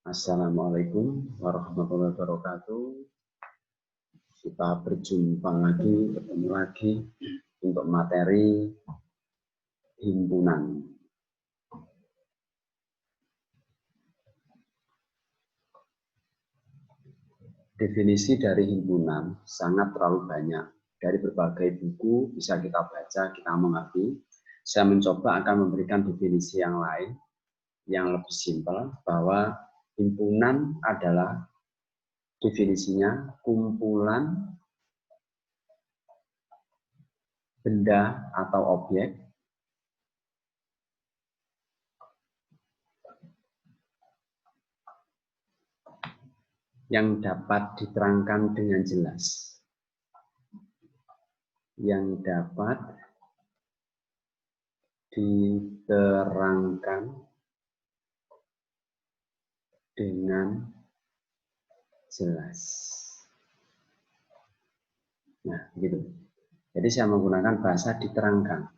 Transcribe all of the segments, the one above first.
Assalamualaikum warahmatullahi wabarakatuh. Kita berjumpa lagi, ketemu lagi untuk materi himpunan. Definisi dari himpunan sangat terlalu banyak. Dari berbagai buku bisa kita baca, kita mengerti. Saya mencoba akan memberikan definisi yang lain, yang lebih simpel, bahwa himpunan adalah definisinya kumpulan benda atau objek yang dapat diterangkan dengan jelas. Yang dapat diterangkan dengan jelas. Nah, gitu. Jadi saya menggunakan bahasa diterangkan.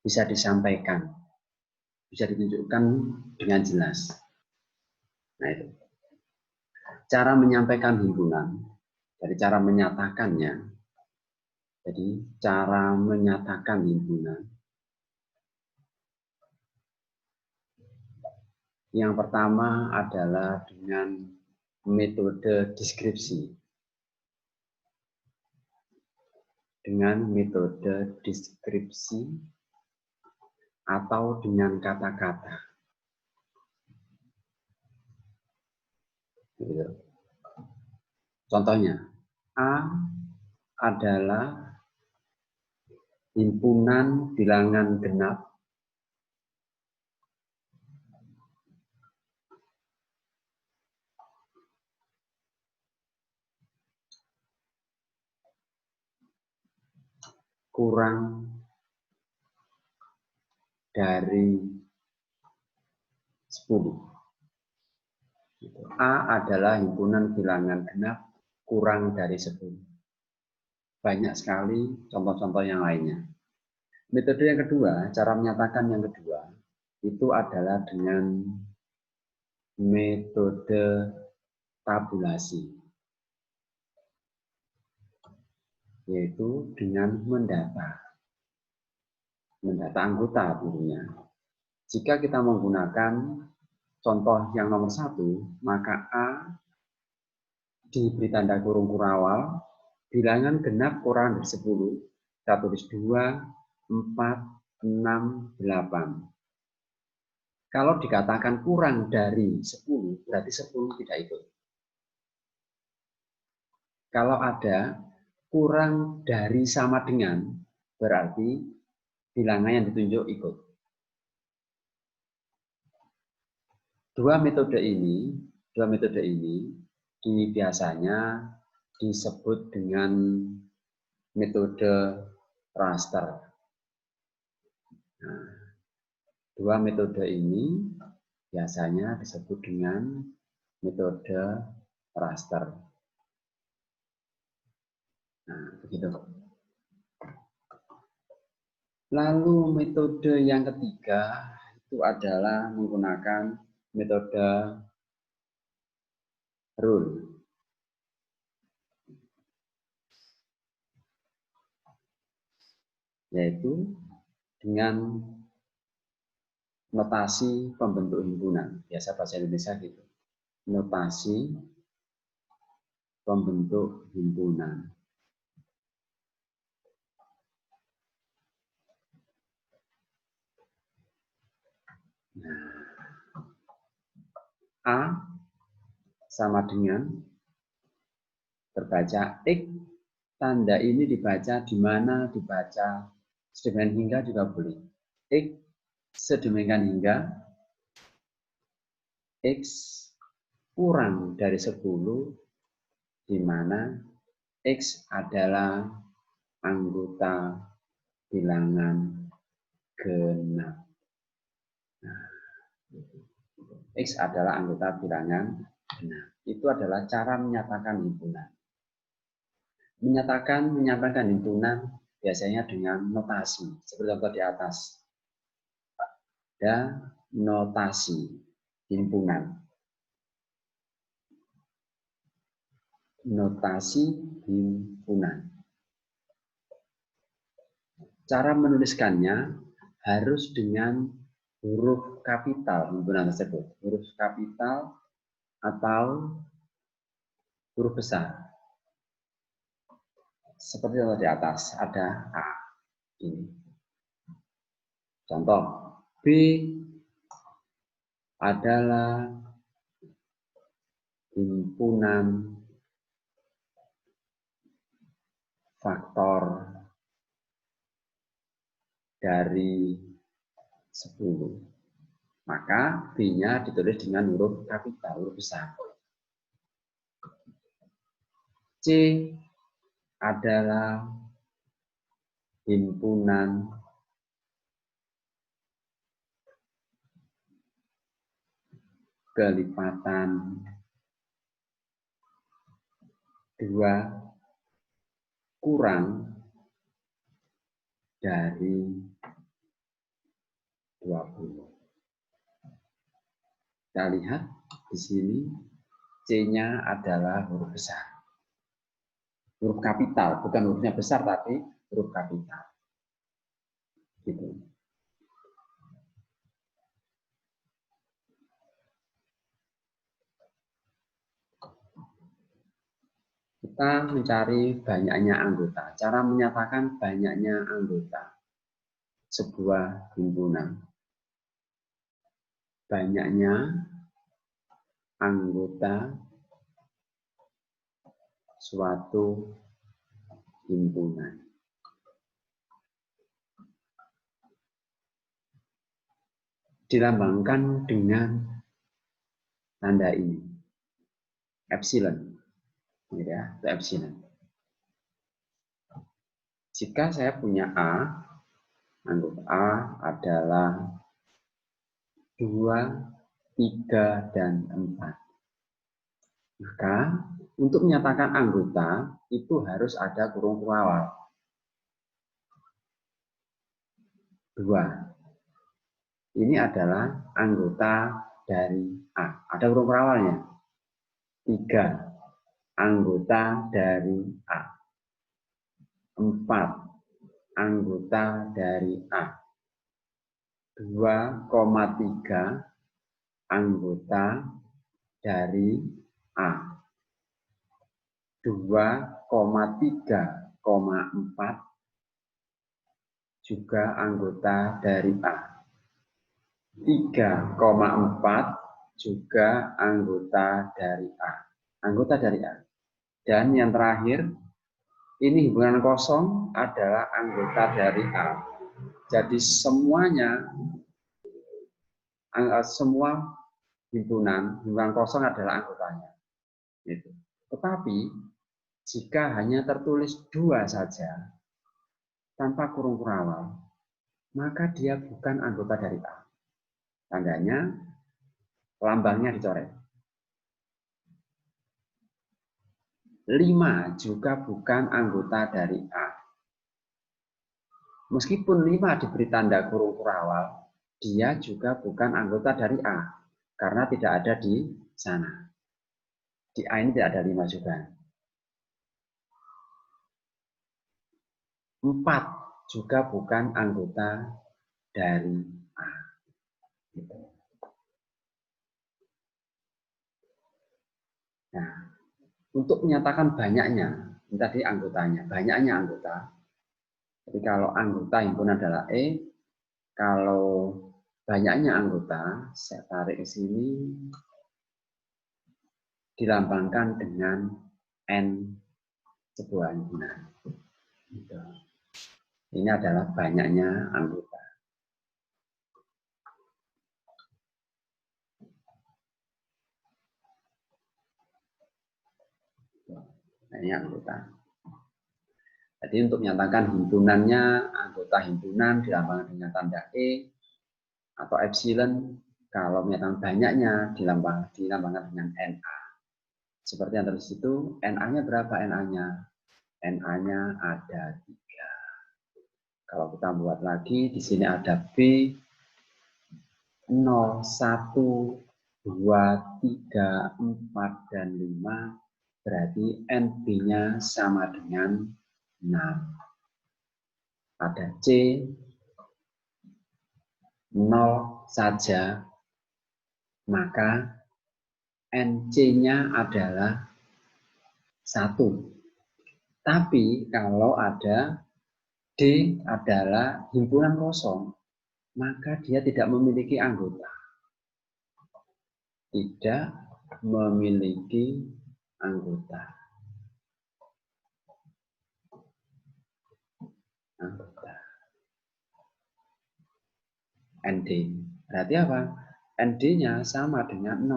Bisa disampaikan. Bisa ditunjukkan dengan jelas. Nah, itu. Cara menyampaikan himpunan, dari cara menyatakannya. Jadi, cara menyatakan himpunan. Yang pertama adalah dengan metode deskripsi. Dengan metode deskripsi atau dengan kata-kata. Contohnya, A adalah himpunan bilangan genap kurang dari 10. A adalah himpunan bilangan genap kurang dari 10. Banyak sekali contoh-contoh yang lainnya. Metode yang kedua, cara menyatakan yang kedua, itu adalah dengan metode tabulasi. Yaitu dengan mendata. Mendata anggota tentunya. Jika kita menggunakan contoh yang nomor 1, maka A diberi tanda kurung awal, bilangan genap kurang dari 10, kita tulis 2, 4, 6, 8. Kalau dikatakan kurang dari 10, berarti 10 tidak ikut. Kalau ada kurang dari sama dengan, berarti bilangan yang ditunjuk ikut. Dua metode ini biasanya disebut dengan metode raster. Nah, dua metode ini biasanya disebut dengan metode raster. Nah, begitu. Lalu metode yang ketiga itu adalah menggunakan metode rule. Yaitu dengan notasi pembentuk himpunan. Biasa bahasa Indonesia gitu. Notasi pembentuk himpunan. Nah, A sama dengan terbaca X. Tanda ini dibaca di mana dibaca sedemikian hingga juga boleh. X sedemikian hingga X kurang dari 10, di mana X adalah anggota bilangan genap. Nah, X adalah anggota bilangan genap. Itu adalah cara menyatakan himpunan. Menyatakan himpunan biasanya dengan notasi. Seperti contoh di atas. Ada notasi himpunan. notasi himpunan. Cara menuliskannya harus dengan huruf kapital himpunan tersebut. Huruf kapital atau huruf besar. Seperti yang di atas, ada A. Ini. Contoh, B adalah himpunan faktor dari 10. Maka B-nya ditulis dengan huruf kapital, huruf besar. C adalah himpunan kelipatan 2 kurang dari 20. Kita lihat di sini C-nya adalah huruf besar. Huruf kapital, bukan hurufnya besar tapi huruf kapital. Gitu. Kita mencari banyaknya anggota. Cara menyatakan banyaknya anggota sebuah himpunan. Banyaknya anggota suatu himpunan. Dilambangkan dengan tanda ini. Epsilon. Ya, epsilon. Jika saya punya A, anggota A adalah 2, 3, dan 4. Maka untuk menyatakan anggota itu harus ada kurung awal. 2. Ini adalah anggota dari A. Ada kurung awalnya. 3. Anggota dari A. 4. Anggota dari A. 2,3 anggota dari A. 2,3,4 juga anggota dari A. 3,4 juga anggota dari A. Anggota dari A. Dan yang terakhir, ini himpunan kosong adalah anggota dari A. Jadi semuanya, semua himpunan kosong adalah anggotanya. Gitu. Tetapi jika hanya tertulis 2 saja, tanpa kurung awal, maka dia bukan anggota dari A. Tandanya, lambangnya dicoret. 5 juga bukan anggota dari A. Meskipun 5 diberi tanda kurung awal, dia juga bukan anggota dari A. Karena tidak ada di sana. Di A ini tidak ada 5 juga. 4 juga bukan anggota dari A. Nah, untuk menyatakan banyaknya, ini tadi anggotanya, banyaknya anggota. Jadi kalau anggota himpunan adalah E, kalau banyaknya anggota, saya tarik ke sini, dilambangkan dengan N sebuah himpunan. Ini adalah banyaknya anggota. Banyak anggota. Jadi untuk menyatakan himpunannya, anggota himpunan dilambangkan dengan tanda E atau epsilon. Kalau menyatakan banyaknya dilambangkan dengan NA. Seperti yang tertulis itu, NA-nya berapa NA-nya? NA-nya ada 3. Kalau kita buat lagi, di sini ada B 0, 1, 2, 3, 4, dan 5. berarti NB-nya sama dengan 6. Pada C 0 saja, maka NC-nya adalah 1. Tapi kalau ada D adalah himpunan kosong, maka dia tidak memiliki anggota. Tidak memiliki anggota. ND. Berarti apa? ND-nya sama dengan 0.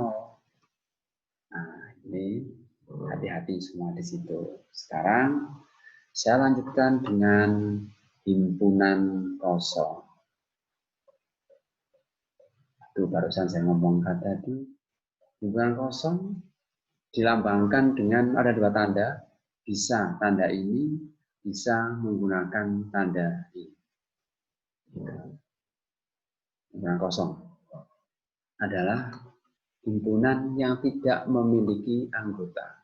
Nah, ini hati-hati semua di situ. Sekarang saya lanjutkan dengan himpunan kosong. Itu barusan saya ngomongkan tadi. Himpunan kosong dilambangkan dengan ada 2 tanda. Bisa tanda ini, bisa menggunakan tanda ini. Himpunan kosong adalah himpunan yang tidak memiliki anggota.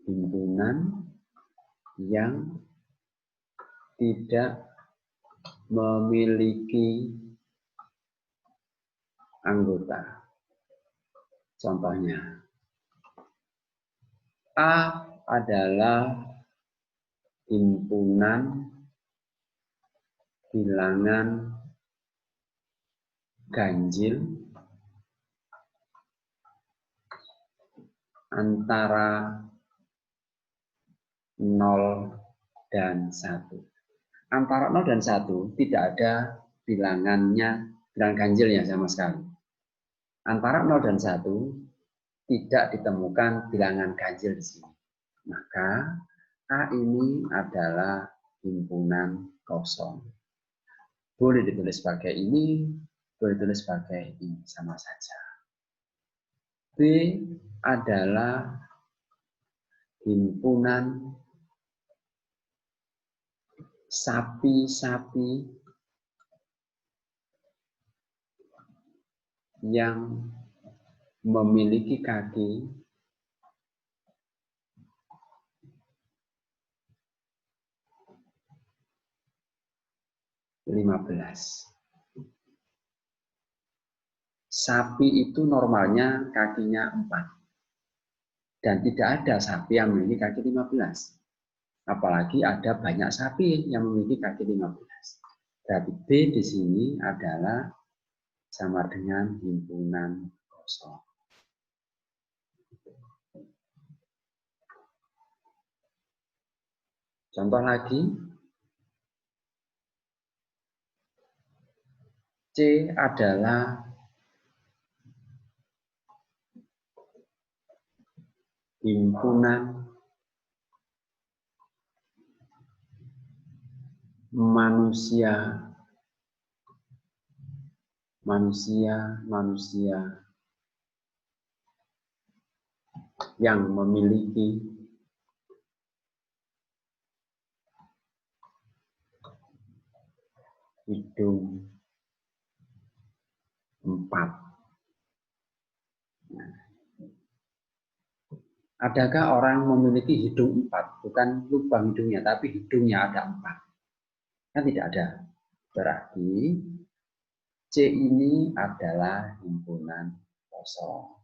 Himpunan yang tidak memiliki anggota. Contohnya, A adalah himpunan bilangan ganjil antara 0 dan 1. Antara 0 dan 1 tidak ada bilangan ganjilnya sama sekali. Antara 0 dan 1 tidak ditemukan bilangan ganjil di sini. Maka A ini adalah himpunan kosong. Boleh ditulis sebagai ini, boleh ditulis sebagai ini, sama saja. B adalah himpunan sapi-sapi yang memiliki kaki 15. Sapi itu normalnya kakinya 4. Dan tidak ada sapi yang memiliki kaki 15. Apalagi ada banyak sapi yang memiliki kaki 15. Berarti B di sini adalah sama dengan himpunan kosong. Contoh lagi, C adalah himpunan manusia yang memiliki hidung 4. Adakah orang memiliki hidung 4? Bukan lubang hidungnya, tapi hidungnya ada 4. Kan tidak ada. Berarti C ini adalah himpunan kosong.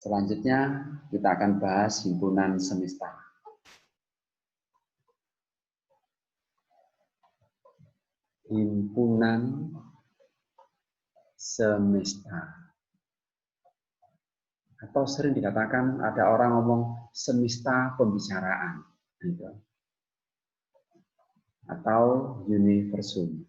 Selanjutnya kita akan bahas himpunan semesta. Himpunan semesta. Atau sering dikatakan ada orang ngomong semesta pembicaraan. Gitu. Atau universum.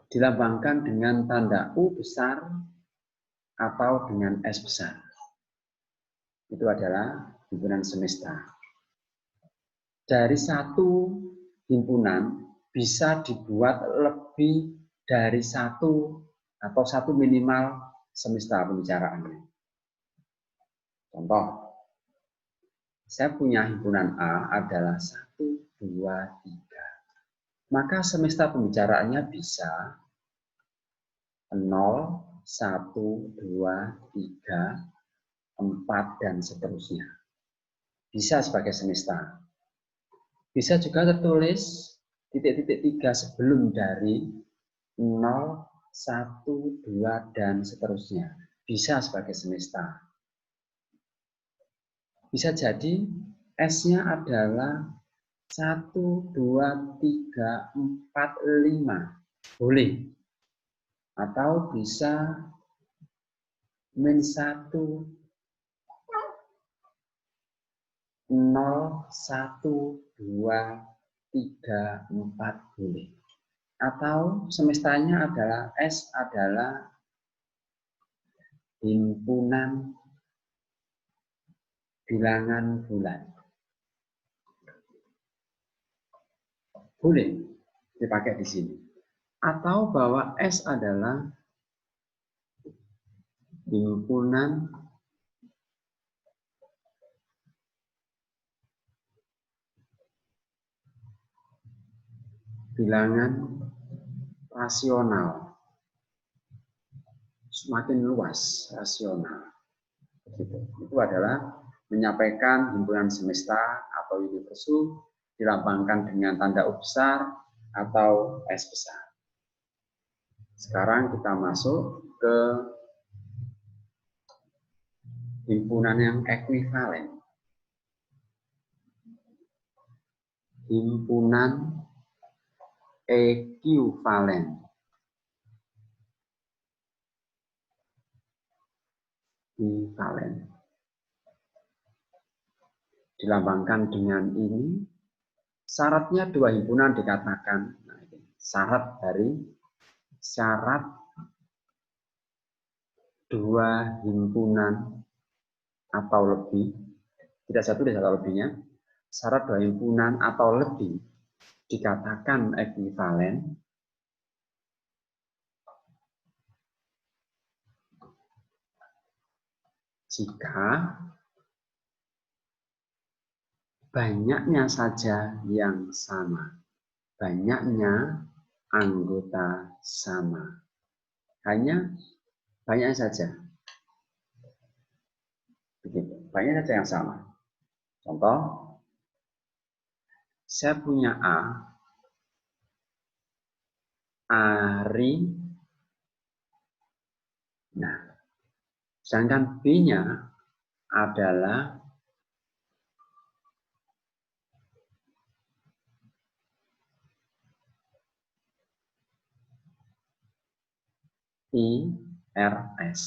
Dilambangkan dengan tanda U besar atau dengan S besar. Itu adalah himpunan semesta. Dari satu himpunan bisa dibuat lebih dari satu atau satu minimal semesta pembicaraannya. Contoh, saya punya himpunan A adalah 1, 2, 3. Maka semesta pembicaraannya bisa 0, 1, 2, 3, 4, dan seterusnya. Bisa sebagai semesta. Bisa juga tertulis titik-titik 3 sebelum dari 0, 1, 2, dan seterusnya. Bisa sebagai semesta. Bisa jadi S-nya adalah 1, 2, 3, 4, 5. Boleh. Atau bisa min 1, 0, 1, 2, 3, 4 boleh. Atau semestanya adalah S adalah himpunan bilangan bulan. Boleh dipakai di sini. Atau bahwa S adalah himpunan bilangan rasional. Semakin luas rasional. Itu adalah menyampaikan himpunan semesta atau universum dilambangkan dengan tanda U besar atau S besar. Sekarang kita masuk ke himpunan yang ekuivalen. Himpunan ekuivalen. Dilambangkan dengan ini. Syaratnya dua himpunan dikatakan. Nah, syarat dua himpunan atau lebih, tidak satu dan satu lebihnya. Syarat dua himpunan atau lebih dikatakan ekuivalen jika banyaknya saja yang sama. Banyaknya anggota sama. Hanya banyak saja. Begitu. Banyak saja yang sama. Contoh, saya punya A, Ari. Nah, sedangkan B-nya adalah IRS.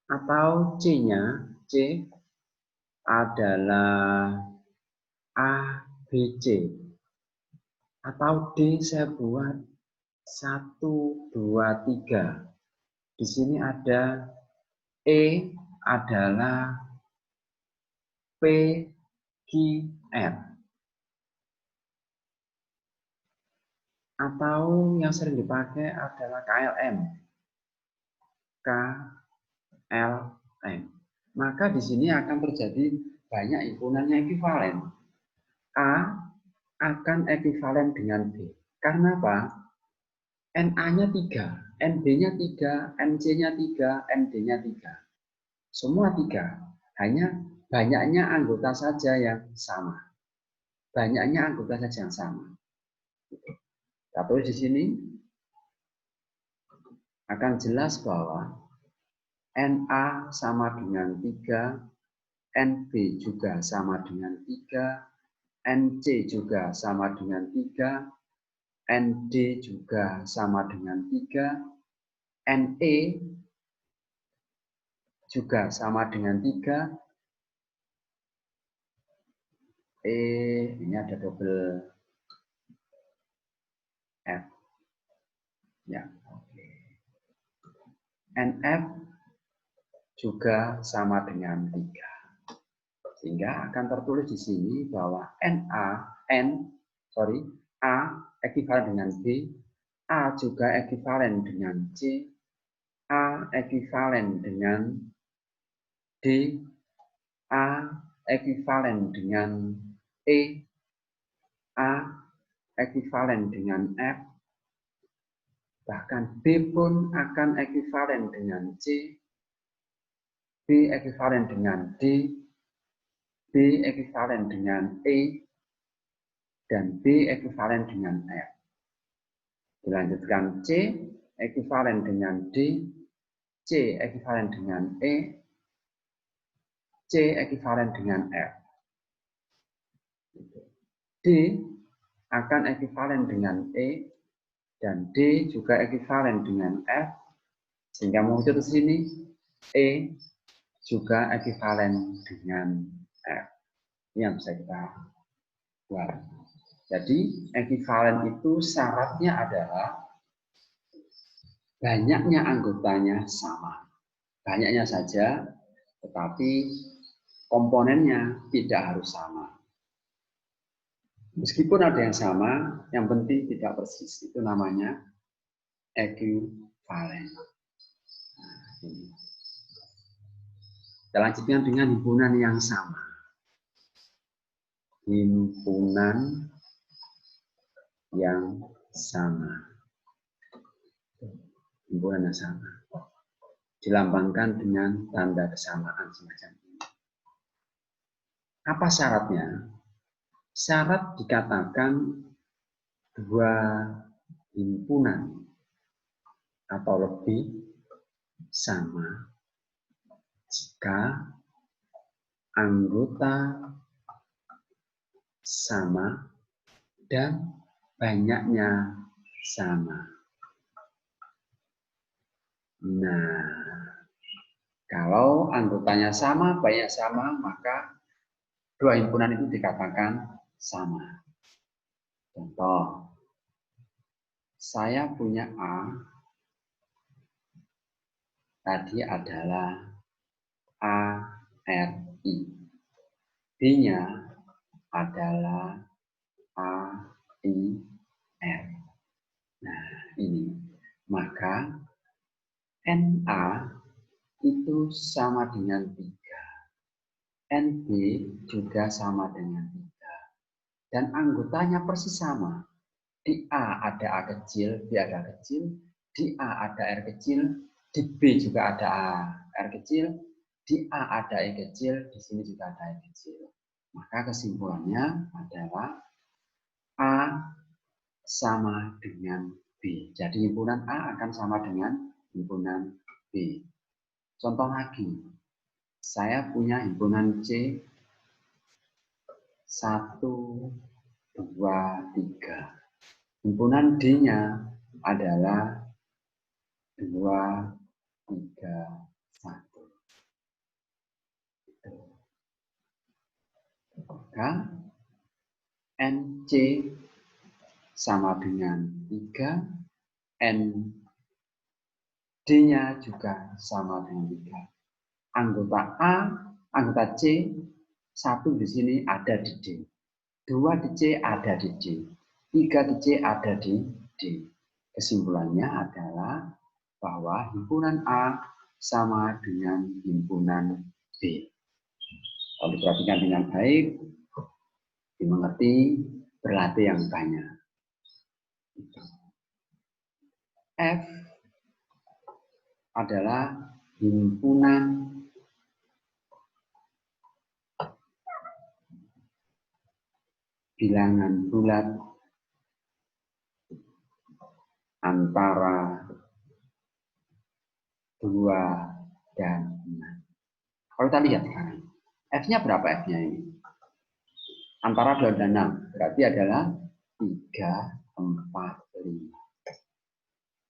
Atau C-nya, C adalah ABC. Atau D saya buat 1, 2, 3. Di sini ada E adalah PQR. Atau yang sering dipakai adalah KLM. KLM. Maka di sini akan terjadi banyak himpunan yang ekuivalen. A akan ekuivalen dengan B. Karena apa? NA-nya 3, NB-nya 3, NC-nya 3, ND-nya 3. Semua 3. Hanya banyaknya anggota saja yang sama. Banyaknya anggota saja yang sama. Kita tulis di sini akan jelas bahwa NA sama dengan 3, NB juga sama dengan 3, NC juga sama dengan 3, ND juga sama dengan 3, NE juga sama dengan 3, ini ada double F. Ya, oke. NF juga sama dengan 3. Sehingga akan tertulis di sini bahwa A ekuivalen dengan B, A juga ekuivalen dengan C, A ekuivalen dengan D, A ekuivalen dengan E, A ekuivalen dengan F, Bahkan B pun akan ekuivalen dengan C, B ekuivalen dengan D, B ekuivalen dengan E, dan B ekuivalen dengan F. Dilanjutkan C ekuivalen dengan D, C ekuivalen dengan E, C ekuivalen dengan F. D akan ekuivalen dengan E, dan D juga ekuivalen dengan F, sehingga muncul di sini E juga ekuivalen dengan F. Ini yang bisa kita buat. Jadi ekuivalen itu syaratnya adalah banyaknya anggotanya sama. Banyaknya saja, tetapi komponennya tidak harus sama. Meskipun ada yang sama, yang penting tidak persis. Itu namanya ekuivalen. Nah, ini. Kita lanjutkan dengan himpunan yang sama. Himpunan yang sama. Himpunan yang sama. Dilambangkan dengan tanda kesamaan semacam ini. Apa syaratnya? Syarat dikatakan dua himpunan atau lebih sama jika anggota sama dan banyaknya sama. Nah, kalau anggotanya sama, banyak sama, maka dua himpunan itu dikatakan sama. Contoh, saya punya A, tadi adalah ARI. B-nya adalah AIR. Nah, ini. Maka NA itu sama dengan 3. NB juga sama dengan 3. Dan anggotanya persis sama. Di A ada A kecil, B ada A kecil, di A ada R kecil, di B juga ada R kecil, di A ada E kecil, di sini juga ada E kecil. Maka kesimpulannya adalah A sama dengan B. Jadi himpunan A akan sama dengan himpunan B. Contoh lagi, saya punya himpunan C 1, 2, 3. Himpunan D-nya adalah 2, 3, 1. Maka NC sama dengan 3, ND-nya juga sama dengan 3. Anggota A, anggota C, 1 di sini ada di D. 2 di C ada di D. 3 di C ada di D. Kesimpulannya adalah bahwa himpunan A sama dengan himpunan B. Kalau diperhatikan dengan baik, dimengerti, berlatih yang banyak. F adalah himpunan bilangan bulat antara 2 dan 6. Kalau kita lihat sekarang, F-nya berapa F-nya ini? Antara 2 dan 6, berarti adalah 3, 4, 5.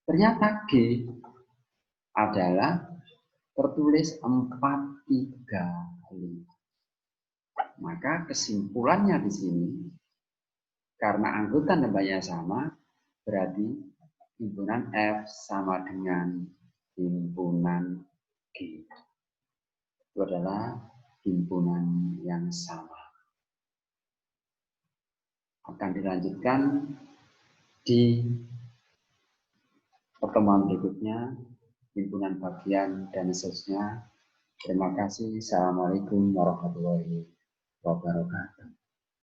Ternyata G adalah tertulis 4, 3, 5. Maka kesimpulannya di sini, karena anggota nambahnya sama, berarti himpunan F sama dengan himpunan G. Itu adalah himpunan yang sama. Akan dilanjutkan di pertemuan berikutnya, himpunan bagian dan seterusnya. Terima kasih. Assalamualaikum warahmatullahi wabarakatuh.